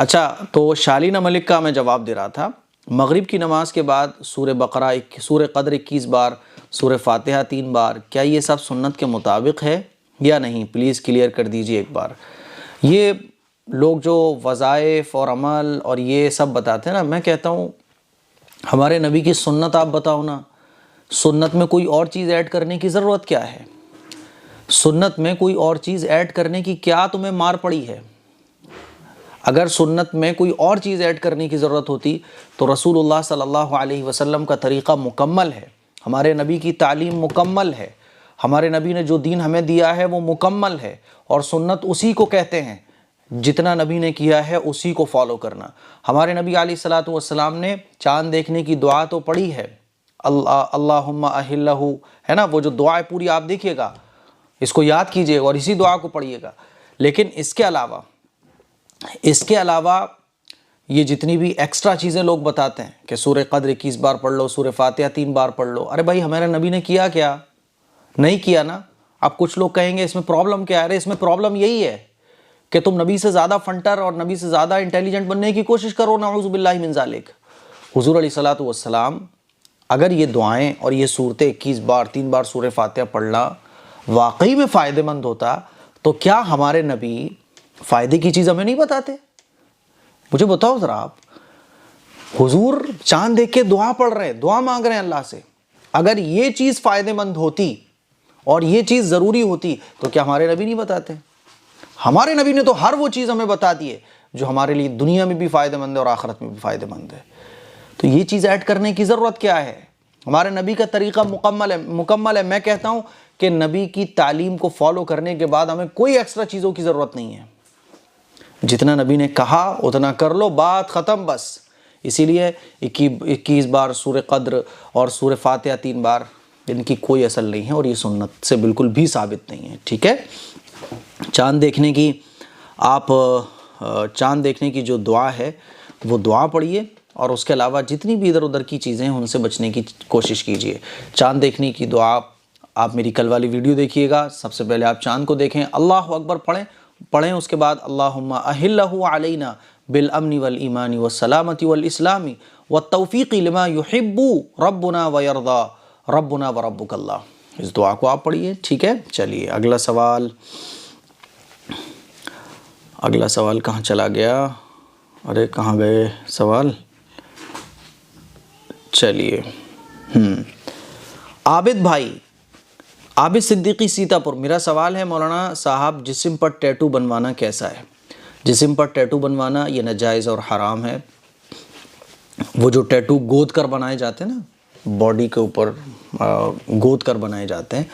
اچھا، تو شالینہ ملک کا میں جواب دے رہا تھا، مغرب کی نماز کے بعد سورہ بقرہ سورہ قدر 21 بار، سورہ فاتحہ 3 بار، کیا یہ سب سنت کے مطابق ہے یا نہیں؟ پلیز کلیئر کر دیجئے ایک بار۔ یہ لوگ جو وظائف اور عمل اور یہ سب بتاتے ہیں نا، میں کہتا ہوں ہمارے نبی کی سنت آپ بتاؤ نا، سنت میں کوئی اور چیز ایڈ کرنے کی ضرورت کیا ہے؟ سنت میں کوئی اور چیز ایڈ کرنے کی کیا تمہیں مار پڑی ہے؟ اگر سنت میں کوئی اور چیز ایڈ کرنے کی ضرورت ہوتی تو رسول اللہ صلی اللہ علیہ وسلم کا طریقہ مکمل ہے، ہمارے نبی کی تعلیم مکمل ہے، ہمارے نبی نے جو دین ہمیں دیا ہے وہ مکمل ہے، اور سنت اسی کو کہتے ہیں، جتنا نبی نے کیا ہے اسی کو فالو کرنا۔ ہمارے نبی علیہ الصلوۃ والسلام نے چاند دیکھنے کی دعا تو پڑھی ہے، اللہم اہلہ، ہے نا، وہ جو دعا ہے پوری آپ دیکھیے گا، اس کو یاد کیجئے گا اور اسی دعا کو پڑھیے گا۔ لیکن اس کے علاوہ یہ جتنی بھی ایکسٹرا چیزیں لوگ بتاتے ہیں کہ سورہ قدر 21 بار پڑھ لو، سورہ فاتحہ 3 بار پڑھ لو، ارے بھائی ہمارے نبی نے کیا کیا؟ نہیں کیا نا۔ اب کچھ لوگ کہیں گے اس میں پرابلم کیا ہے؟ ارے اس میں پرابلم یہی ہے کہ تم نبی سے زیادہ فنٹر اور نبی سے زیادہ انٹیلیجنٹ بننے کی کوشش کرو، نعوذ باللہ من ذالک۔ حضور علیہ الصلوۃ والسلام اگر یہ دعائیں اور یہ صورتیں 21 بار 3 بار سورہ فاتحہ پڑھنا واقعی میں فائدہ مند ہوتا تو کیا ہمارے نبی فائدے کی چیز ہمیں نہیں بتاتے؟ مجھے بتاؤ ذرا آپ، حضور چاند دیکھ کے دعا پڑھ رہے ہیں، دعا مانگ رہے ہیں اللہ سے، اگر یہ چیز فائدہ مند ہوتی اور یہ چیز ضروری ہوتی تو کیا ہمارے نبی نہیں بتاتے؟ ہمارے نبی نے تو ہر وہ چیز ہمیں بتا دی ہے جو ہمارے لیے دنیا میں بھی فائدہ مند ہے اور آخرت میں بھی فائدہ مند ہے، تو یہ چیز ایڈ کرنے کی ضرورت کیا ہے؟ ہمارے نبی کا طریقہ مکمل ہے۔ میں کہتا ہوں کہ نبی کی تعلیم کو فالو کرنے کے بعد ہمیں کوئی ایکسٹرا چیزوں کی ضرورت نہیں ہے، جتنا نبی نے کہا اتنا کر لو، بات ختم بس۔ اسی لیے 21 بار سورہ قدر اور سورہ فاتحہ 3 بار، ان کی کوئی اصل نہیں ہے اور یہ سنت سے بالکل بھی ثابت نہیں ہے، ٹھیک ہے؟ چاند دیکھنے کی جو دعا ہے وہ دعا پڑھیے، اور اس کے علاوہ جتنی بھی ادھر ادھر کی چیزیں ہیں ان سے بچنے کی کوشش کیجیے۔ چاند دیکھنے کی دعا آپ میری کل والی ویڈیو دیکھیے گا، سب سے پہلے آپ چاند کو دیکھیں، اللہ اکبر پڑھیں، اس کے بعد اللہم اہلہ علینا بالامن والایمان والسلامت والاسلام والتوفیق لما یحب ربنا ویرضا ربنا وربک اللہ، اس دعا کو آپ پڑھیے، ٹھیک ہے؟ چلیے اگلا سوال کہاں چلا گیا؟ ارے کہاں گئے سوال؟ چلیے عابد صدیقی سیتاپور، میرا سوال ہے مولانا صاحب، جسم پر ٹیٹو بنوانا کیسا ہے؟ جسم پر ٹیٹو بنوانا یہ ناجائز اور حرام ہے۔ وہ جو ٹیٹو گود کر بنائے جاتے ہیں نا، باڈی کے اوپر گود کر بنائے جاتے ہیں،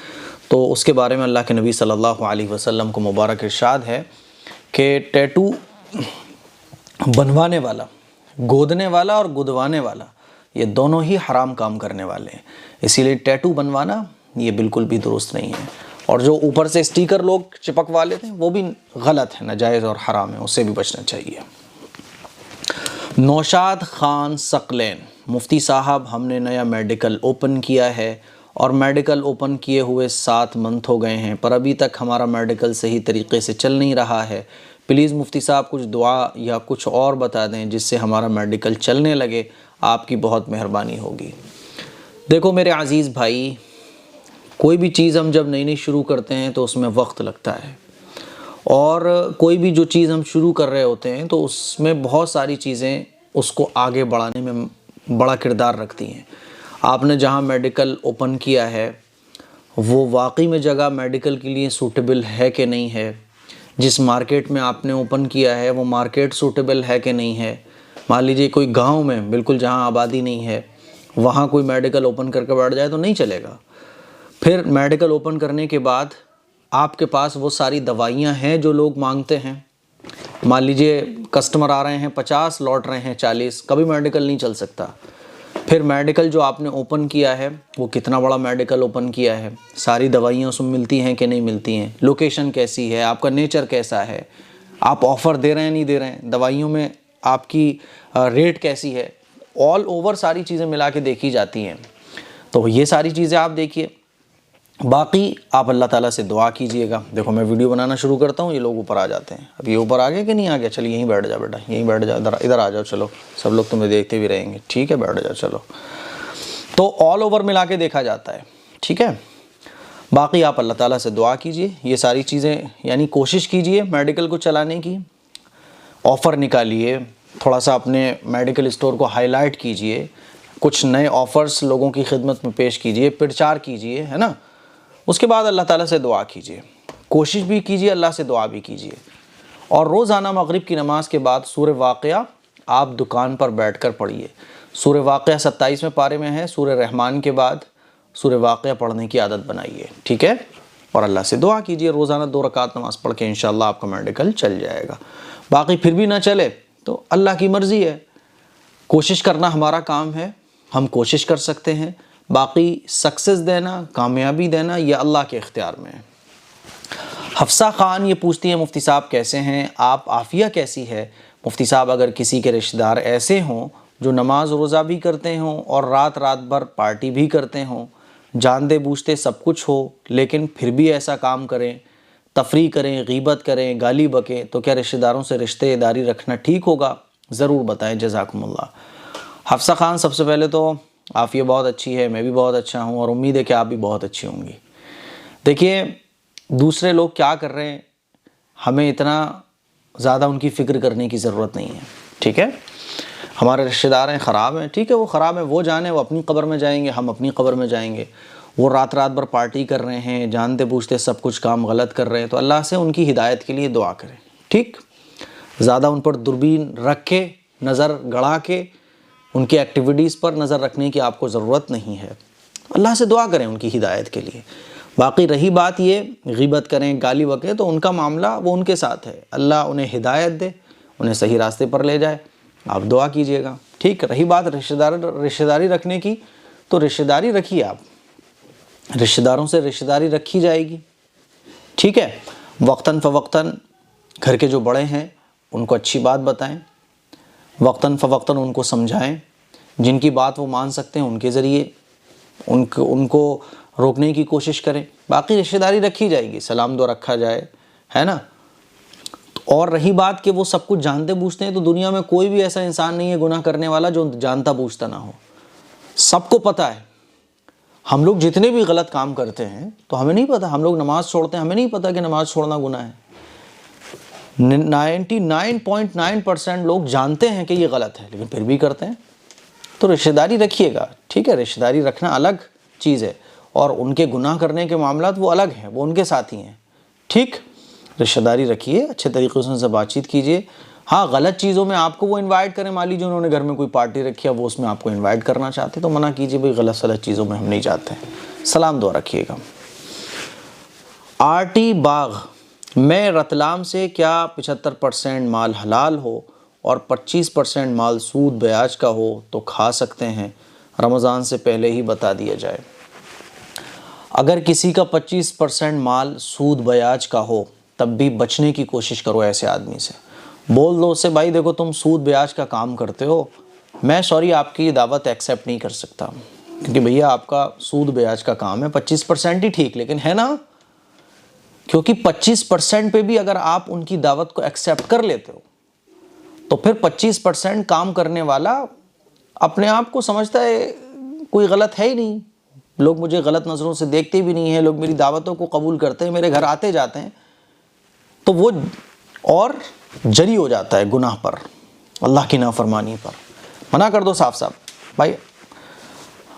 تو اس کے بارے میں اللہ کے نبی صلی اللہ علیہ وسلم کو مبارک ارشاد ہے کہ ٹیٹو بنوانے والا، گودنے والا اور گدوانے والا، یہ دونوں ہی حرام کام کرنے والے ہیں، اسی لیے ٹیٹو بنوانا یہ بالکل بھی درست نہیں ہے، اور جو اوپر سے اسٹیکر لوگ چپکوا لیتے ہیں وہ بھی غلط ہے، ناجائز اور حرام ہے، اس سے بھی بچنا چاہیے۔ نوشاد خان ثقلین، مفتی صاحب ہم نے نیا میڈیکل اوپن کیا ہے اور میڈیکل اوپن کیے ہوئے 7 منتھ ہو گئے ہیں، پر ابھی تک ہمارا میڈیکل صحیح طریقے سے چل نہیں رہا ہے، پلیز مفتی صاحب کچھ دعا یا کچھ اور بتا دیں جس سے ہمارا میڈیکل چلنے لگے، آپ کی بہت مہربانی ہوگی۔ دیکھو میرے عزیز بھائی، کوئی بھی چیز ہم جب نئی شروع کرتے ہیں تو اس میں وقت لگتا ہے، اور کوئی بھی جو چیز ہم شروع کر رہے ہوتے ہیں تو اس میں بہت ساری چیزیں اس کو آگے بڑھانے میں بڑا کردار رکھتی ہیں۔ آپ نے جہاں میڈیکل اوپن کیا ہے وہ واقعی میں جگہ میڈیکل کے لیے سوٹیبل ہے کہ نہیں ہے، جس مارکیٹ میں آپ نے اوپن کیا ہے وہ مارکیٹ سوٹیبل ہے کہ نہیں ہے۔ مان لیجیے کوئی گاؤں میں بالکل جہاں آبادی نہیں ہے وہاں کوئی میڈیکل اوپن کر کے بیٹھ جائے تو نہیں چلے گا۔ پھر میڈیکل اوپن کرنے کے بعد آپ کے پاس وہ ساری دوائیاں ہیں جو لوگ مانگتے ہیں، مان لیجیے کسٹمر آ رہے ہیں 50 لوٹ رہے ہیں 40، کبھی میڈیکل نہیں چل سکتا۔ پھر میڈیکل جو آپ نے اوپن کیا ہے وہ کتنا بڑا میڈیکل اوپن کیا ہے، ساری دوائیاں اس میں ملتی ہیں کہ نہیں ملتی ہیں، لوکیشن کیسی ہے، آپ کا نیچر کیسا ہے، آپ آفر دے رہے ہیں نہیں دے رہے ہیں، دوائیوں میں آپ کی ریٹ کیسی ہے، آل اوور ساری چیزیں ملا کے دیکھی جاتی ہیں۔ تو یہ ساری چیزیں آپ دیکھیے، باقی آپ اللہ تعالیٰ سے دعا کیجئے گا. دیکھو میں ویڈیو بنانا شروع کرتا ہوں، یہ لوگ اوپر آ جاتے ہیں. اب یہ اوپر آ گئے کہ نہیں آ گیا؟ چلیے یہیں بیٹھ جا بیٹا، یہیں بیٹھ جا، ادھر آ جاؤ. چلو سب لوگ تمہیں دیکھتے بھی رہیں گے. ٹھیک ہے بیٹھ جاؤ. چلو تو آل اوور ملا کے دیکھا جاتا ہے. ٹھیک ہے. باقی آپ اللہ تعالیٰ سے دعا کیجئے، یہ ساری چیزیں یعنی کوشش کیجئے میڈیکل کو چلانے کی. آفر نکالیے، تھوڑا سا اپنے میڈیکل اسٹور کو ہائی لائٹ کیجئے، کچھ نئے آفرز لوگوں کی خدمت میں پیش کیجئے، پرچار کیجئے، ہے نا. اس کے بعد اللہ تعالیٰ سے دعا کیجئے، کوشش بھی کیجئے، اللہ سے دعا بھی کیجئے. اور روزانہ مغرب کی نماز کے بعد سورہ واقعہ آپ دکان پر بیٹھ کر پڑھیے. سورہ واقعہ 27ویں پارے میں ہے. سورہ رحمان کے بعد سورہ واقعہ پڑھنے کی عادت بنائیے. ٹھیک ہے. اور اللہ سے دعا کیجئے، روزانہ 2 رکعت نماز پڑھ کے انشاءاللہ آپ کا میڈیکل چل جائے گا. باقی پھر بھی نہ چلے تو اللہ کی مرضی ہے، کوشش کرنا ہمارا کام ہے، ہم کوشش کر سکتے ہیں. باقی سکسیس دینا، کامیابی دینا یہ اللہ کے اختیار میں ہے. حفصہ خان یہ پوچھتی ہیں مفتی صاحب کیسے ہیں آپ، عافیہ کیسی ہے؟ مفتی صاحب اگر کسی کے رشتہ دار ایسے ہوں جو نماز روزہ بھی کرتے ہوں اور رات بھر پارٹی بھی کرتے ہوں، جانتے بوجھتے سب کچھ ہو، لیکن پھر بھی ایسا کام کریں، تفریح کریں، غیبت کریں، گالی بکیں، تو کیا رشتہ داروں سے رشتہ داری رکھنا ٹھیک ہوگا؟ ضرور بتائیں. جزاکم اللہ. حفصہ خان سب سے پہلے تو عافیہ بہت اچھی ہے، میں بھی بہت اچھا ہوں، اور امید ہے کہ آپ بھی بہت اچھی ہوں گی. دیکھیے دوسرے لوگ کیا کر رہے ہیں ہمیں اتنا زیادہ ان کی فکر کرنے کی ضرورت نہیں ہے. ٹھیک ہے. ہمارے رشتہ دار ہیں، خراب ہیں، ٹھیک ہے، وہ خراب ہیں، وہ جانے، وہ اپنی قبر میں جائیں گے، ہم اپنی قبر میں جائیں گے. وہ رات بھر پارٹی کر رہے ہیں، جانتے بوجھتے سب کچھ کام غلط کر رہے ہیں، تو اللہ سے ان کی ہدایت کے لیے دعا کریں. ٹھیک. زیادہ ان پر دوربین رکھ کے، نظر گڑا کے ان کی ایکٹیویٹیز پر نظر رکھنے کی آپ کو ضرورت نہیں ہے. اللہ سے دعا کریں ان کی ہدایت کے لیے. باقی رہی بات یہ غیبت کریں، گالی بکیں، تو ان کا معاملہ وہ ان کے ساتھ ہے، اللہ انہیں ہدایت دے، انہیں صحیح راستے پر لے جائے. آپ دعا کیجئے گا. ٹھیک. رہی بات رشتہ داری رکھنے کی، تو رشتہ داری رکھیے آپ، رشتہ داروں سے رشتہ داری رکھی جائے گی. ٹھیک ہے. وقتاً فوقتاً گھر کے جو بڑے ہیں ان کو اچھی بات بتائیں، وقتاً فوقتاً ان کو سمجھائیں، جن کی بات وہ مان سکتے ہیں ان کے ذریعے ان کو روکنے کی کوشش کریں. باقی رشتہ داری رکھی جائے گی، سلام دعا رکھا جائے، ہے نا. اور رہی بات کہ وہ سب کچھ جانتے بوجھتے ہیں، تو دنیا میں کوئی بھی ایسا انسان نہیں ہے گناہ کرنے والا جو جانتا بوجھتا نہ ہو. سب کو پتہ ہے. ہم لوگ جتنے بھی غلط کام کرتے ہیں تو ہمیں نہیں پتہ، ہم لوگ نماز چھوڑتے ہیں، ہمیں نہیں پتہ کہ نماز چھوڑنا گناہ ہے. 99.9% لوگ جانتے ہیں کہ یہ غلط ہے لیکن پھر بھی کرتے ہیں. تو رشتہ داری رکھیے گا. ٹھیک ہے. رشتہ داری رکھنا الگ چیز ہے، اور ان کے گناہ کرنے کے معاملات وہ الگ ہیں، وہ ان کے ساتھی ہیں. ٹھیک. رشتہ داری رکھیے، اچھے طریقے سے ان سے بات چیت کیجیے. ہاں غلط چیزوں میں آپ کو وہ انوائٹ کریں، مان لیجیے انہوں نے گھر میں کوئی پارٹی رکھی ہے، وہ اس میں آپ کو انوائٹ کرنا چاہتے تو منع کیجیے، بھئی غلط چیزوں میں ہم نہیں جاتے ہیں. سلام دعا رکھیے گا. آرٹی باغ میں رتلام سے کیا 75% مال حلال ہو اور 25% مال سود بیاج کا ہو تو کھا سکتے ہیں؟ رمضان سے پہلے ہی بتا دیا جائے. اگر کسی کا 25% مال سود بیاج کا ہو تب بھی بچنے کی کوشش کرو ایسے آدمی سے. بول دو اسے، بھائی دیکھو تم سود بیاج کا کام کرتے ہو، میں سوری آپ کی یہ دعوت ایکسیپٹ نہیں کر سکتا، کیونکہ بھیا آپ کا سود بیاج کا کام ہے. 25% ہی ٹھیک، لیکن ہے نا، کیونکہ 25% پہ بھی اگر آپ ان کی دعوت کو ایکسیپٹ کر لیتے ہو تو پھر 25% کام کرنے والا اپنے آپ کو سمجھتا ہے کوئی غلط ہے ہی نہیں، لوگ مجھے غلط نظروں سے دیکھتے بھی نہیں ہیں، لوگ میری دعوتوں کو قبول کرتے ہیں، میرے گھر آتے جاتے ہیں، تو وہ اور جری ہو جاتا ہے گناہ پر، اللہ کی نافرمانی پر. منع کر دو صاف صاف، بھائی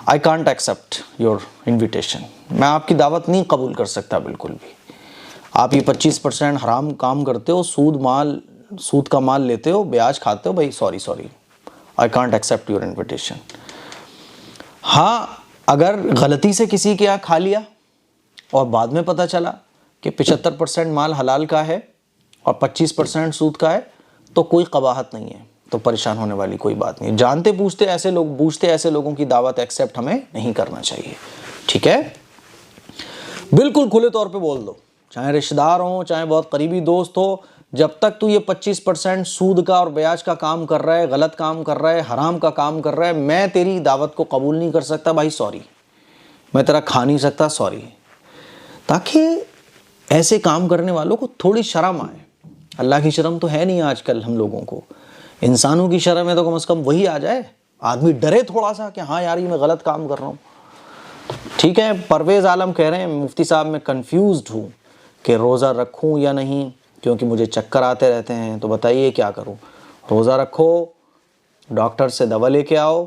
I can't accept your invitation، میں آپ کی دعوت نہیں قبول کر سکتا بالکل بھی. آپ یہ 25% حرام کام کرتے ہو، سود کا مال لیتے ہو، بیاج کھاتے ہو، بھائی sorry I can't accept your invitation. ہاں اگر غلطی سے کسی کے یہاں کھا لیا اور بعد میں پتہ چلا کہ 75% مال حلال کا ہے اور 25% سود کا ہے تو کوئی قباحت نہیں ہے، تو پریشان ہونے والی کوئی بات نہیں. جانتے بوجھتے ایسے لوگوں کی دعوت ایکسیپٹ ہمیں نہیں کرنا چاہیے. ٹھیک ہے. بالکل کھلے طور پہ بول دو، چاہے رشتہ دار ہوں، چاہے بہت قریبی دوست ہو، جب تک تو یہ 25% سود کا اور بیاج کا کام کر رہا ہے، غلط کام کر رہا ہے، حرام کا کام کر رہا ہے، میں تیری دعوت کو قبول نہیں کر سکتا. بھائی سوری، میں تیرا کھا نہیں سکتا، سوری. تاکہ ایسے کام کرنے والوں کو تھوڑی شرم آئے. اللہ کی شرم تو ہے نہیں آج کل ہم لوگوں کو, انسانوں کی شرم ہے تو کم از کم وہی آ جائے, آدمی ڈرے تھوڑا سا کہ ہاں یار یہ میں غلط کام کر رہا ہوں. ٹھیک ہے, پرویز عالم کہہ رہے ہیں مفتی صاحب میں کنفیوزڈ ہوں کہ روزہ رکھوں یا نہیں کیونکہ مجھے چکر آتے رہتے ہیں, تو بتائیے کیا کروں. روزہ رکھو, ڈاکٹر سے دوا لے کے آؤ,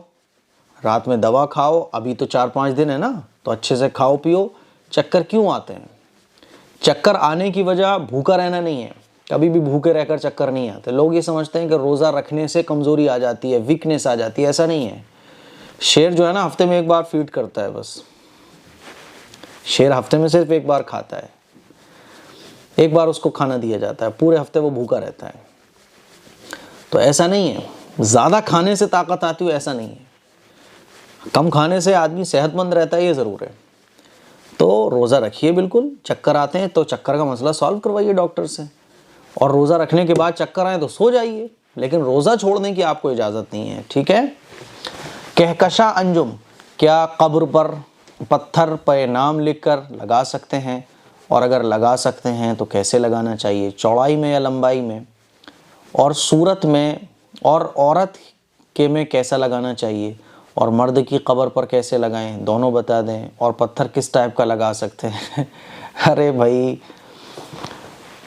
رات میں دوا کھاؤ, ابھی تو 4-5 دن ہے نا تو اچھے سے کھاؤ پیو. چکر کیوں آتے ہیں؟ چکر آنے کی وجہ بھوکا رہنا نہیں ہے, کبھی بھی بھوکے رہ کر چکر نہیں آتے. لوگ یہ سمجھتے ہیں کہ روزہ رکھنے سے کمزوری آ جاتی ہے, ویکنیس آ جاتی ہے, ایسا نہیں ہے. شیر جو ہے نا ہفتے میں ایک بار فیڈ کرتا ہے, بس شیر ہفتے میں صرف ایک بار کھاتا ہے, ایک بار اس کو کھانا دیا جاتا ہے, پورے ہفتے وہ بھوکا رہتا ہے. تو ایسا نہیں ہے زیادہ کھانے سے طاقت آتی ہو, ایسا نہیں ہے. کم کھانے سے آدمی صحت مند رہتا ہے, یہ ضرور ہے. تو روزہ رکھیے بالکل. چکر آتے ہیں تو چکر کا مسئلہ سالو کروائیے ڈاکٹر سے, اور روزہ رکھنے کے بعد چکر آئے تو سو جائیے, لیکن روزہ چھوڑنے کی آپ کو اجازت نہیں ہے. ٹھیک ہے. کہکشاں انجم, کیا قبر پر پتھر پہ نام لکھ کر لگا سکتے ہیں, اور اگر لگا سکتے ہیں تو کیسے لگانا چاہیے, چوڑائی میں یا لمبائی میں, اور صورت میں, اور عورت کے میں کیسا لگانا چاہیے, اور مرد کی قبر پر کیسے لگائیں, دونوں بتا دیں, اور پتھر کس ٹائپ کا لگا سکتے ہیں. ارے بھائی,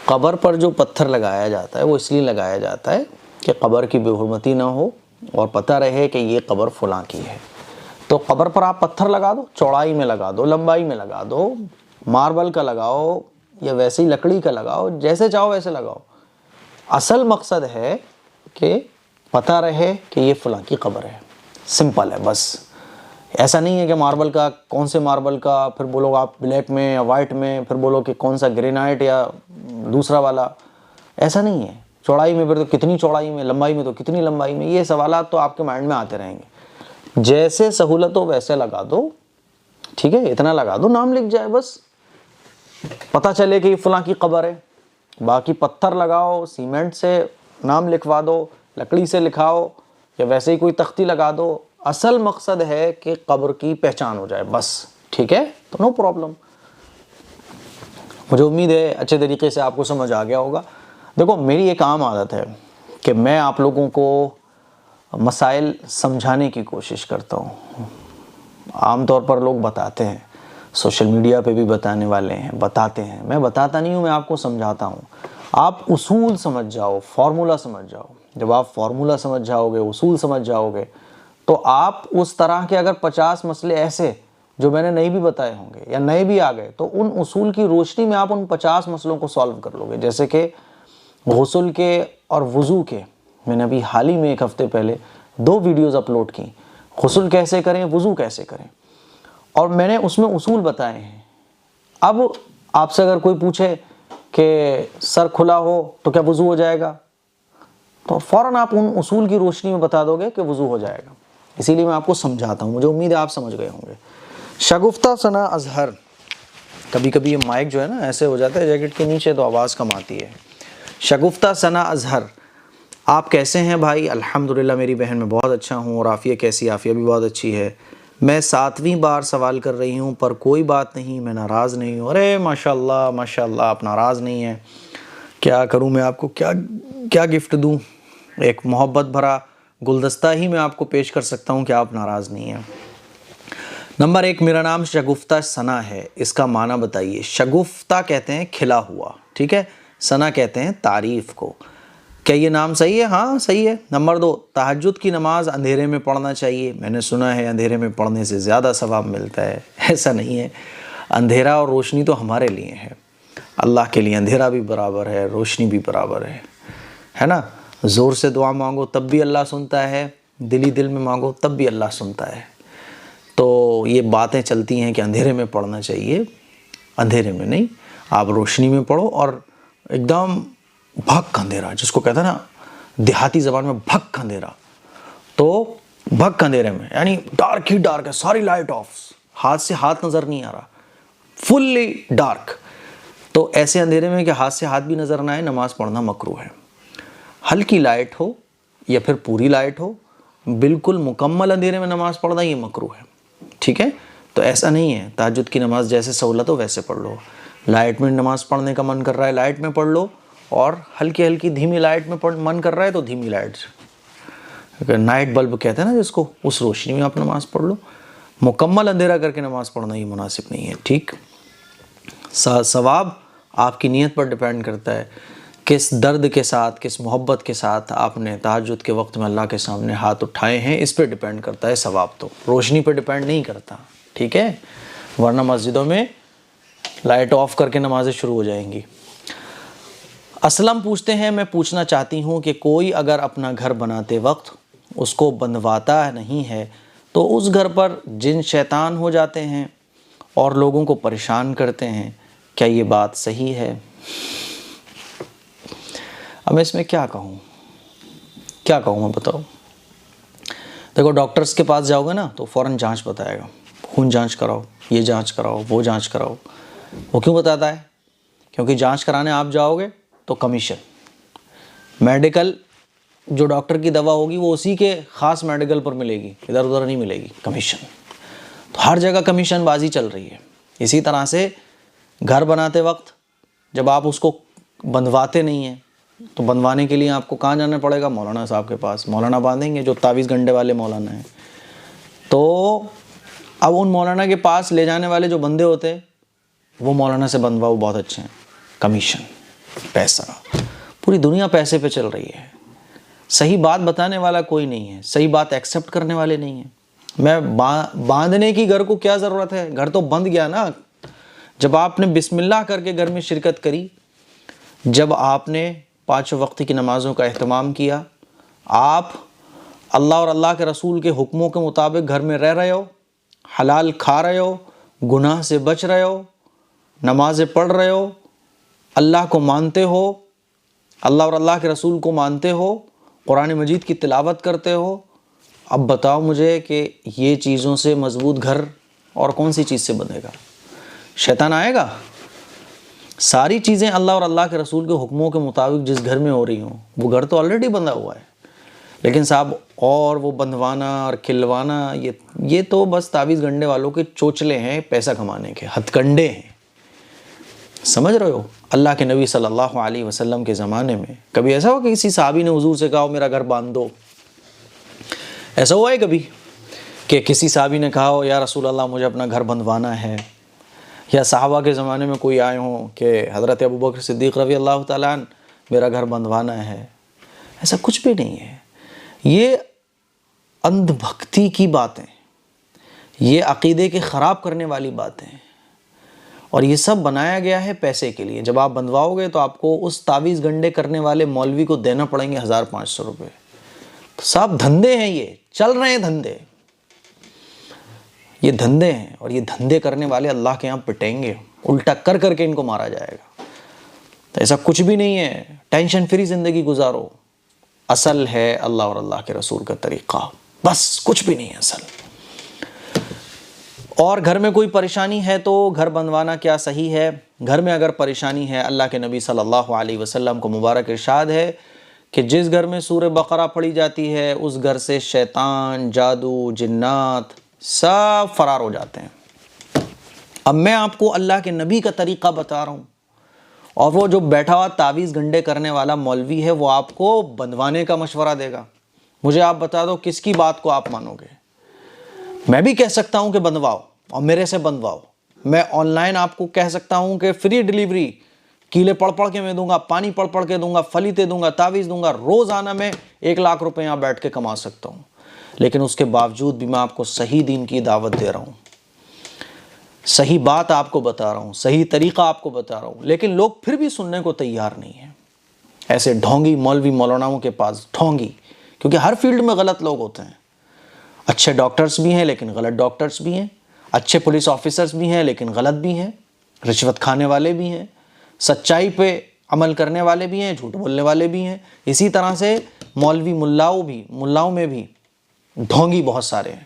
قبر پر جو پتھر لگایا جاتا ہے وہ اس لیے لگایا جاتا ہے کہ قبر کی بے حرمتی نہ ہو اور پتہ رہے کہ یہ قبر فلاں کی ہے. تو قبر پر آپ پتھر لگا دو, چوڑائی میں لگا دو, لمبائی میں لگا دو, ماربل کا لگاؤ یا ویسے ہی لکڑی کا لگاؤ, جیسے چاہو ویسے لگاؤ. اصل مقصد ہے کہ پتہ رہے کہ یہ فلاں کی قبر ہے. سمپل ہے بس. ایسا نہیں ہے کہ ماربل کا, کون سے ماربل کا, پھر بولو آپ بلیک میں یا وائٹ میں, پھر بولو کہ کون سا گرینائٹ یا دوسرا والا. ایسا نہیں ہے. چوڑائی میں پھر تو کتنی چوڑائی میں, لمبائی میں تو کتنی لمبائی میں. یہ سوالات تو آپ کے مائنڈ میں آتے رہیں گے. جیسے سہولت ہو ویسے لگا دو. ٹھیک ہے, اتنا لگا دو نام لکھ جائے, بس پتہ چلے کہ یہ فلاں کی قبر ہے. باقی پتھر لگاؤ, سیمنٹ سے نام لکھوا دو, لکڑی سے لکھاؤ, یا ویسے ہی کوئی تختی لگا دو. اصل مقصد ہے کہ قبر کی پہچان ہو جائے بس. ٹھیک ہے, تو نو پرابلم. مجھے امید ہے اچھے طریقے سے آپ کو سمجھ آ گیا ہوگا. دیکھو میری ایک عام عادت ہے کہ میں آپ لوگوں کو مسائل سمجھانے کی کوشش کرتا ہوں. عام طور پر لوگ بتاتے ہیں, سوشل میڈیا پہ بھی بتانے والے ہیں, بتاتے ہیں. میں بتاتا نہیں ہوں, میں آپ کو سمجھاتا ہوں. آپ اصول سمجھ جاؤ, فارمولا سمجھ جاؤ. جب آپ فارمولا سمجھ جاؤ گے, اصول سمجھ جاؤ گے, تو آپ اس طرح کے اگر 50 مسئلے ایسے جو میں نے نہیں بھی بتائے ہوں گے یا نئے بھی آ گئے, تو ان اصول کی روشنی میں آپ ان 50 مسئلوں کو سالو کر لو گے. جیسے کہ غسل کے اور وضو کے, میں نے ابھی حال ہی میں ایک ہفتے پہلے 2 ویڈیوز اپلوڈ کی. غسل کیسے کریں, وضو کیسے کریں, اور میں نے اس میں اصول بتائے ہیں. اب آپ سے اگر کوئی پوچھے کہ سر کھلا ہو تو کیا وضو ہو جائے گا, تو فوراً آپ ان اصول کی روشنی میں بتا دو گے کہ وضو ہو جائے گا. اسی لیے میں آپ کو سمجھاتا ہوں. مجھے امید ہے آپ سمجھ گئے ہوں گے. شگفتہ ثنا اظہر, کبھی کبھی یہ مائک جو ہے نا ایسے ہو جاتا ہے جیکٹ کے نیچے, تو آواز کم آتی ہے. شگفتہ ثنا اظہر, آپ کیسے ہیں بھائی؟ الحمدللہ میری بہن میں بہت اچھا ہوں. اور عافیہ کیسی؟ عافیہ بھی بہت اچھی ہے. میں 7ویں بار سوال کر رہی ہوں, پر کوئی بات نہیں, میں ناراض نہیں ہوں. ارے ماشاءاللہ ماشاءاللہ, آپ ناراض نہیں ہیں. کیا کروں میں آپ کو, کیا گفٹ دوں؟ ایک محبت بھرا گلدستہ ہی میں آپ کو پیش کر سکتا ہوں کہ آپ ناراض نہیں ہیں. نمبر 1, میرا نام شگفتہ ثنا ہے, اس کا معنی بتائیے. شگفتہ کہتے ہیں کھلا ہوا, ٹھیک ہے. ثنا کہتے ہیں تعریف کو. کیا یہ نام صحیح ہے؟ ہاں صحیح ہے. نمبر 2, تہجد کی نماز اندھیرے میں پڑھنا چاہیے. میں نے سنا ہے اندھیرے میں پڑھنے سے زیادہ ثواب ملتا ہے. ایسا نہیں ہے. اندھیرا اور روشنی تو ہمارے لیے ہے. اللہ کے لیے اندھیرا بھی برابر ہے, روشنی بھی برابر ہے نا. زور سے دعا مانگو تب بھی اللہ سنتا ہے, دل ہی دل میں مانگو تب بھی اللہ سنتا ہے. تو یہ باتیں چلتی ہیں کہ اندھیرے میں پڑھنا چاہیے. اندھیرے میں نہیں, آپ روشنی میں پڑھو, اور ایک دم بھک اندھیرا, جس کو کہتا ہے نا دیہاتی زبان میں بھک اندھیرا. تو بھک اندھیرے میں یعنی ڈارک ہی ڈارک ہے, ساری لائٹ آف, ہاتھ سے ہاتھ نظر نہیں آ رہا, فلی ڈارک. تو ایسے اندھیرے میں کہ ہاتھ سے ہاتھ بھی نظر نہ آئے, نماز پڑھنا مکروہ ہے. ہلکی لائٹ ہو یا پھر پوری لائٹ ہو, بالکل مکمل اندھیرے میں نماز پڑھنا یہ مکروہ ہے. ٹھیک ہے. تو ایسا نہیں ہے, تہجد کی نماز جیسے سہولت ہو ویسے پڑھ لو. لائٹ میں نماز پڑھنے کا من کر رہا ہے لائٹ میں پڑھ لو، اور ہلکی ہلکی دھیمی لائٹ میں من کر رہا ہے تو دھیمی لائٹ سے، نائٹ بلب کہتے ہیں نا جس کو، اس روشنی میں آپ نماز پڑھ لو۔ مکمل اندھیرا کر کے نماز پڑھنا ہی مناسب نہیں ہے، ٹھیک۔ ثواب آپ کی نیت پر ڈیپینڈ کرتا ہے، کس درد کے ساتھ، کس محبت کے ساتھ آپ نے تہجد کے وقت میں اللہ کے سامنے ہاتھ اٹھائے ہیں، اس پہ ڈیپینڈ کرتا ہے ثواب، تو روشنی پہ ڈیپینڈ نہیں کرتا، ٹھیک ہے۔ ورنہ مسجدوں میں لائٹ آف کر کے نمازیں شروع ہو جائیں گی۔ اسلم پوچھتے ہیں، میں پوچھنا چاہتی ہوں کہ کوئی اگر اپنا گھر بناتے وقت اس کو بنواتا نہیں ہے تو اس گھر پر جن شیطان ہو جاتے ہیں اور لوگوں کو پریشان کرتے ہیں، کیا یہ بات صحیح ہے؟ اب میں اس میں کیا کہوں میں بتاؤ۔ دیکھو ڈاکٹرز کے پاس جاؤ گے نا تو فوراً جانچ بتائے گا، خون جانچ کراؤ، یہ جانچ کراؤ، وہ جانچ کراؤ۔ وہ کیوں بتاتا ہے؟ کیونکہ جانچ کرانے آپ جاؤ گے تو کمیشن، میڈیکل جو ڈاکٹر کی دوا ہوگی وہ اسی کے خاص میڈیکل پر ملے گی، ادھر ادھر نہیں ملے گی، کمیشن۔ تو ہر جگہ کمیشن بازی چل رہی ہے۔ اسی طرح سے گھر بناتے وقت جب آپ اس کو بندھواتے نہیں ہیں تو بندھوانے کے لیے آپ کو کہاں جانا پڑے گا؟ مولانا صاحب کے پاس۔ مولانا باندھیں گے، جو تعویذ گنڈے والے مولانا ہیں۔ تو اب ان مولانا کے پاس لے جانے والے جو بندے ہوتے ہیں وہ مولانا سے بندھواؤ، بہت اچھے ہیں، کمیشن، پیسہ، پوری دنیا پیسے پہ چل رہی ہے۔ صحیح بات بتانے والا کوئی نہیں ہے، صحیح بات ایکسیپٹ کرنے والے نہیں ہیں۔ میں باندھنے کی گھر کو کیا ضرورت ہے؟ گھر تو بندھ گیا نا جب آپ نے بسم اللہ کر کے گھر میں شرکت کری، جب آپ نے 5 وقت کی نمازوں کا اہتمام کیا، آپ اللہ اور اللہ کے رسول کے حکموں کے مطابق گھر میں رہ رہے ہو، حلال کھا رہے ہو، گناہ سے بچ رہے ہو، نمازیں پڑھ رہے ہو، اللہ کو مانتے ہو، اللہ اور اللہ کے رسول کو مانتے ہو، قرآن مجید کی تلاوت کرتے ہو، اب بتاؤ مجھے کہ یہ چیزوں سے مضبوط گھر اور کون سی چیز سے بنے گا؟ شیطان آئے گا؟ ساری چیزیں اللہ اور اللہ کے رسول کے حکموں کے مطابق جس گھر میں ہو رہی ہوں وہ گھر تو آلریڈی بندھا ہوا ہے، لیکن صاحب اور وہ بندھوانا اور کھلوانا یہ تو بس تعویذ گنڈے والوں کے چوچلے ہیں، پیسہ کمانے کے ہتھ کنڈے ہیں، سمجھ رہے ہو؟ اللہ کے نبی صلی اللہ علیہ وسلم کے زمانے میں کبھی ایسا ہو کہ کسی صحابی نے حضور سے کہا میرا گھر باندھ دو؟ ایسا ہوا ہے کبھی کہ کسی صحابی نے کہا ہو یا رسول اللہ مجھے اپنا گھر بندھوانا ہے؟ یا صحابہ کے زمانے میں کوئی آئے ہوں کہ حضرت ابوبکر صدیق رضی اللہ تعالیٰ عنہ میرا گھر بندھوانا ہے؟ ایسا کچھ بھی نہیں ہے۔ یہ اندھ بھکتی کی باتیں، یہ عقیدے کے خراب کرنے والی باتیں، اور یہ سب بنایا گیا ہے پیسے کے لیے۔ جب آپ بندھواؤ گے تو آپ کو اس تعویذ گنڈے کرنے والے مولوی کو دینا پڑیں گے 1500 روپے۔ تو صاحب دھندے ہیں، یہ چل رہے ہیں دھندے، یہ دھندے ہیں، اور یہ دھندے کرنے والے اللہ کے یہاں پٹیں گے، الٹا کر کر کے ان کو مارا جائے گا۔ تو ایسا کچھ بھی نہیں ہے، ٹینشن فری زندگی گزارو۔ اصل ہے اللہ اور اللہ کے رسول کا طریقہ، بس کچھ بھی نہیں ہے اصل۔ اور گھر میں کوئی پریشانی ہے تو گھر بندھوانا کیا صحیح ہے؟ گھر میں اگر پریشانی ہے، اللہ کے نبی صلی اللہ علیہ وسلم کو مبارک ارشاد ہے کہ جس گھر میں سورہ بقرہ پڑھی جاتی ہے اس گھر سے شیطان، جادو، جنات سب فرار ہو جاتے ہیں۔ اب میں آپ کو اللہ کے نبی کا طریقہ بتا رہا ہوں، اور وہ جو بیٹھا ہوا تعویذ گنڈے کرنے والا مولوی ہے وہ آپ کو بندھوانے کا مشورہ دے گا۔ مجھے آپ بتا دو کس کی بات کو آپ مانو گے؟ میں بھی کہہ سکتا ہوں کہ بندھواؤ اور میرے سے بندھواؤ، میں آن لائن آپ کو کہہ سکتا ہوں کہ فری ڈیلیوری، کیلے پڑھ کے میں دوں گا، پانی پڑھ کے دوں گا، فلیتے دوں گا، تعویذ دوں گا، روزانہ میں 1 لاکھ روپے یہاں بیٹھ کے کما سکتا ہوں۔ لیکن اس کے باوجود بھی میں آپ کو صحیح دین کی دعوت دے رہا ہوں، صحیح بات آپ کو بتا رہا ہوں، صحیح طریقہ آپ کو بتا رہا ہوں، لیکن لوگ پھر بھی سننے کو تیار نہیں ہیں۔ ایسے ڈھونگی مولوی مولاناؤں کے پاس ڈھونگی، کیونکہ ہر فیلڈ میں غلط لوگ ہوتے ہیں، اچھے ڈاکٹرز بھی ہیں لیکن غلط ڈاکٹرز بھی ہیں، اچھے پولیس آفیسرز بھی ہیں لیکن غلط بھی ہیں، رشوت کھانے والے بھی ہیں، سچائی پہ عمل کرنے والے بھی ہیں، جھوٹ بولنے والے بھی ہیں۔ اسی طرح سے مولوی ملاؤں میں بھی ڈھونگی بہت سارے ہیں،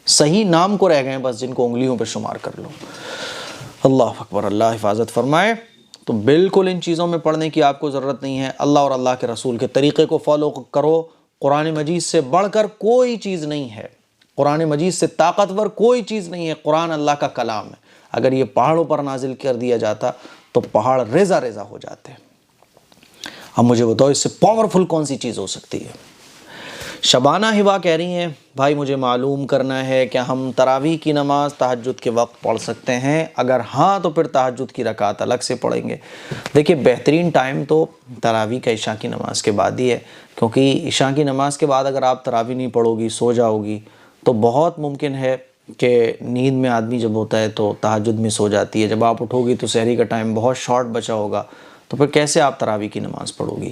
صحیح نام کو رہ گئے ہیں بس، جن کو انگلیوں پہ شمار کر لو۔ اللہ اکبر، اللہ حفاظت فرمائے۔ تو بالکل ان چیزوں میں پڑھنے کی آپ کو ضرورت نہیں ہے، اللہ اور اللہ کے رسول کے طریقے کو فالو کرو۔ قرآن مجید سے بڑھ کر کوئی چیز نہیں ہے، قرآن مجید سے طاقتور کوئی چیز نہیں ہے، قرآن اللہ کا کلام ہے۔ اگر یہ پہاڑوں پر نازل کر دیا جاتا تو پہاڑ ریزہ ریزہ ہو جاتے. اب مجھے بتاؤ اس سے پاورفل کون سی چیز ہو سکتی ہے؟ شبانہ ہبا کہہ رہی ہیں بھائی مجھے معلوم کرنا ہے کہ ہم تراویح کی نماز تہجد کے وقت پڑھ سکتے ہیں، اگر ہاں تو پھر تہجد کی رکعت الگ سے پڑھیں گے. دیکھیے بہترین ٹائم تو تراویح کا عشاء کی نماز کے بعد ہی ہے، کیونکہ عشاء کی نماز کے بعد اگر آپ تراویح نہیں پڑھو گی، سو جاؤ گی، تو بہت ممکن ہے کہ نیند میں آدمی جب ہوتا ہے تو تہجد میں سو جاتی ہے. جب آپ اٹھو گی تو سحری کا ٹائم بہت شارٹ بچا ہوگا، تو پھر کیسے آپ تراویح کی نماز پڑھو گی؟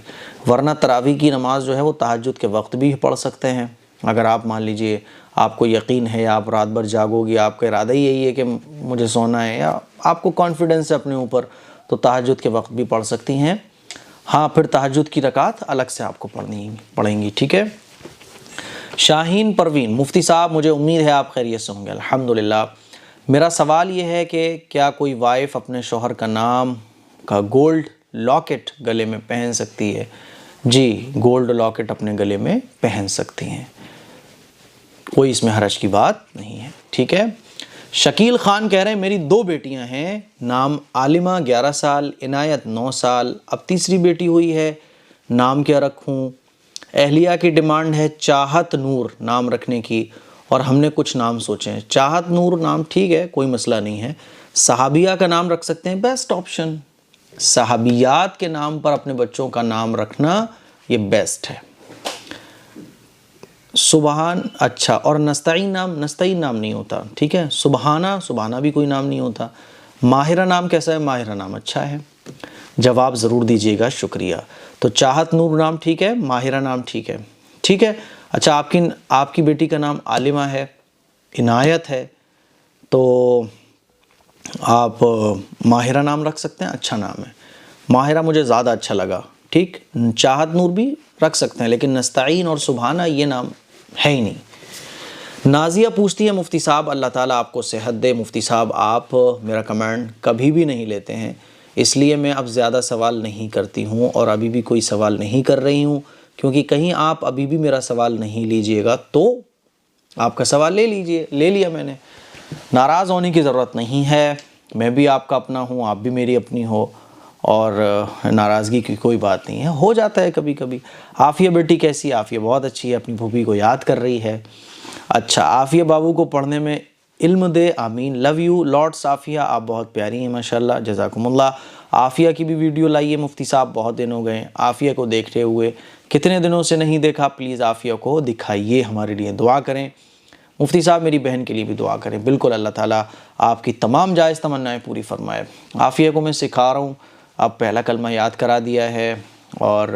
ورنہ تراویح کی نماز جو ہے وہ تہجد کے وقت بھی پڑھ سکتے ہیں. اگر آپ مان لیجئے آپ کو یقین ہے، آپ رات بھر جاگو گی، آپ کا ارادہ ہی یہی ہے کہ مجھے سونا ہے، یا آپ کو کانفیڈنس ہے اپنے اوپر، تو تہجد کے وقت بھی پڑھ سکتی ہیں. ہاں پھر تہجد کی رکعت الگ سے آپ کو پڑھیں گی. ٹھیک ہے. شاہین پروین مفتی صاحب مجھے امید ہے آپ خیریت سے ہوں گے. الحمدللہ. میرا سوال یہ ہے کہ کیا کوئی وائف اپنے شوہر کا نام کا گولڈ لاکٹ گلے میں پہن سکتی ہے؟ جی گولڈ لاکٹ اپنے گلے میں پہن سکتی ہیں، کوئی اس میں حرج کی بات نہیں ہے. ٹھیک ہے. شکیل خان کہہ رہے ہیں میری 2 بیٹیاں ہیں، نام عالمہ 11 سال، عنایت 9 سال، اب تیسری بیٹی ہوئی ہے، نام کیا رکھوں؟ اہلیہ کی ڈیمانڈ ہے چاہت نور نام رکھنے کی، اور ہم نے کچھ نام سوچے ہیں. چاہت نور نام ٹھیک ہے، کوئی مسئلہ نہیں ہے. صحابیہ کا نام رکھ سکتے ہیں، بیسٹ آپشن. صحابیات کے نام پر اپنے بچوں کا نام رکھنا یہ بیسٹ ہے. سبحان اچھا، اور نستعین نام نہیں ہوتا. ٹھیک ہے. سبحانہ بھی کوئی نام نہیں ہوتا. ماہرہ نام کیسا ہے؟ ماہرہ نام اچھا ہے. جواب ضرور دیجیے گا. شکریہ. تو چاہت نور نام ٹھیک ہے، ماہرہ نام ٹھیک ہے. ٹھیک ہے. اچھا آپ کی بیٹی کا نام عالمہ ہے، عنایت ہے، تو آپ ماہرہ نام رکھ سکتے ہیں. اچھا نام ہے ماہرہ، مجھے زیادہ اچھا لگا. ٹھیک. چاہت نور بھی رکھ سکتے ہیں، لیکن نستعین اور سبحانہ یہ نام ہے ہی نہیں. نازیہ پوچھتی ہے مفتی صاحب اللہ تعالیٰ آپ کو صحت دے. مفتی صاحب آپ میرا کمنٹ کبھی بھی نہیں لیتے ہیں، اس لیے میں اب زیادہ سوال نہیں کرتی ہوں، اور ابھی بھی کوئی سوال نہیں کر رہی ہوں، کیونکہ کہیں آپ ابھی بھی میرا سوال نہیں لیجئے گا تو آپ کا سوال لے لیا میں نے. ناراض ہونے کی ضرورت نہیں ہے، میں بھی آپ کا اپنا ہوں، آپ بھی میری اپنی ہو، اور ناراضگی کی کوئی بات نہیں ہے، ہو جاتا ہے کبھی کبھی. عافیہ بیٹی کیسی؟ عافیہ بہت اچھی ہے، اپنی پھوپھی کو یاد کر رہی ہے. اچھا. عافیہ بابو کو پڑھنے میں علم دے، آمین. لو یو لاٹس عافیہ، آپ بہت پیاری ہیں ماشاءاللہ، جزاکم اللہ. عافیہ کی بھی ویڈیو لائیے مفتی صاحب، بہت دن ہو گئے عافیہ کو دیکھتے ہوئے، کتنے دنوں سے نہیں دیکھا، پلیز عافیہ کو دکھائیے، ہمارے لیے دعا کریں. مفتی صاحب میری بہن کے لیے بھی دعا کریں. بالکل اللہ تعالیٰ آپ کی تمام جائز تمنائیں پوری فرمائے. عافیہ کو میں سکھا رہا ہوں، اب پہلا کلمہ یاد کرا دیا ہے، اور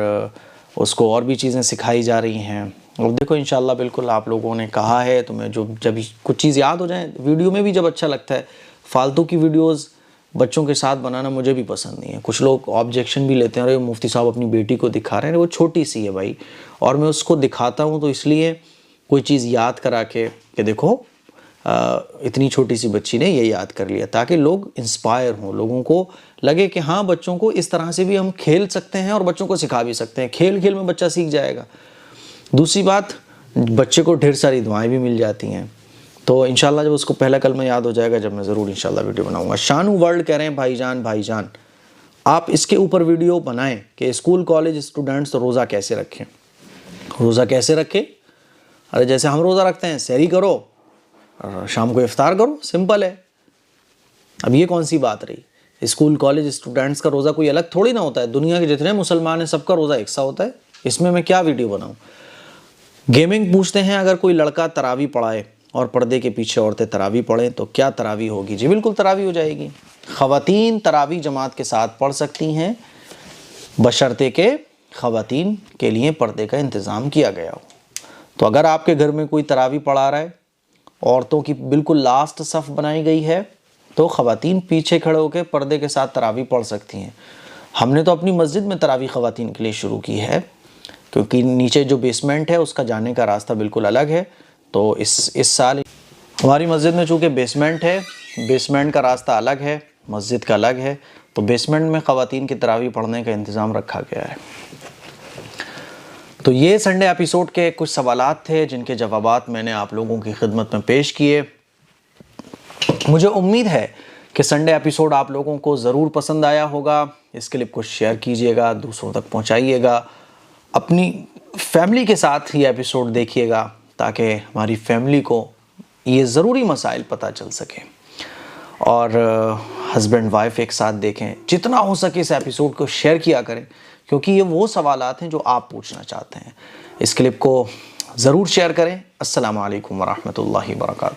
اس کو اور بھی چیزیں سکھائی جا رہی ہیں. اور دیکھو انشاءاللہ بالکل آپ لوگوں نے کہا ہے تو میں جب کچھ چیز یاد ہو جائیں ویڈیو میں بھی جب اچھا لگتا ہے. فالتو کی ویڈیوز بچوں کے ساتھ بنانا مجھے بھی پسند نہیں ہے. کچھ لوگ آبجیکشن بھی لیتے ہیں، ارے مفتی صاحب اپنی بیٹی کو دکھا رہے ہیں، وہ چھوٹی سی ہے بھائی، اور میں اس کو دکھاتا ہوں تو اس لیے کوئی چیز یاد کرا کے کہ دیکھو اتنی چھوٹی سی بچی نے یہ یاد کر لیا، تاکہ لوگ انسپائر ہوں، لوگوں کو لگے کہ ہاں بچوں کو اس طرح سے بھی ہم کھیل سکتے ہیں اور بچوں کو سکھا بھی سکتے ہیں. کھیل کھیل میں بچہ سیکھ جائے گا. دوسری بات، بچے کو ڈھیر ساری دعائیں بھی مل جاتی ہیں. تو انشاءاللہ جب اس کو پہلا کلمہ یاد ہو جائے گا، جب میں ضرور انشاءاللہ ویڈیو بناؤں گا. شانو ورلڈ کہہ رہے ہیں بھائی جان آپ اس کے اوپر ویڈیو بنائیں کہ اسکول کالج اسٹوڈنٹس روزہ کیسے رکھیں. روزہ کیسے رکھیں؟ ارے جیسے ہم روزہ رکھتے ہیں، سحری کرو اور شام کو افطار کرو، سمپل ہے. اب یہ کون سی بات رہی؟ اسکول کالج اسٹوڈنٹس کا روزہ کوئی الگ تھوڑی نہ ہوتا ہے، دنیا کے جتنے مسلمان ہیں سب کا روزہ ایک سا ہوتا ہے. اس میں کیا ویڈیو بناؤں؟ گیمنگ پوچھتے ہیں اگر کوئی لڑکا تراویح پڑھائے اور پردے کے پیچھے عورتیں تراویح پڑھیں تو کیا تراویح ہوگی؟ جی بالکل تراویح ہو جائے گی. خواتین تراویح جماعت کے ساتھ پڑھ سکتی ہیں، بشرطے کہ خواتین کے لیے پردے کا انتظام کیا گیا ہو. تو اگر آپ کے گھر میں کوئی تراویح پڑھا رہا ہے، عورتوں کی بالکل لاسٹ صف بنائی گئی ہے، تو خواتین پیچھے کھڑے ہو کے پردے کے ساتھ تراویح پڑھ سکتی ہیں. ہم نے تو اپنی مسجد میں تراویح خواتین کے لیے شروع کی ہے، کیونکہ نیچے جو بیسمنٹ ہے اس کا جانے کا راستہ بالکل الگ ہے. تو اس سال ہماری مسجد میں چونکہ بیسمنٹ ہے، بیسمنٹ کا راستہ الگ ہے، مسجد کا الگ ہے، تو بیسمنٹ میں خواتین کی تراویح پڑھنے کا انتظام رکھا گیا ہے. تو یہ سنڈے ایپیسوڈ کے کچھ سوالات تھے جن کے جوابات میں نے آپ لوگوں کی خدمت میں پیش کیے. مجھے امید ہے کہ سنڈے ایپیسوڈ آپ لوگوں کو ضرور پسند آیا ہوگا. اس کلپ کو شیئر کیجئے گا, دوسروں تک پہنچائیے گا, اپنی فیملی کے ساتھ یہ ایپیسوڈ دیکھیے گا تاکہ ہماری فیملی کو یہ ضروری مسائل پتہ چل سکیں. اور ہسبینڈ وائف ایک ساتھ دیکھیں, جتنا ہو سکے اس ایپیسوڈ کو شیئر کیا کریں کیونکہ یہ وہ سوالات ہیں جو آپ پوچھنا چاہتے ہیں. اس کلپ کو ضرور شیئر کریں. السلام علیکم ورحمۃ اللہ وبرکاتہ.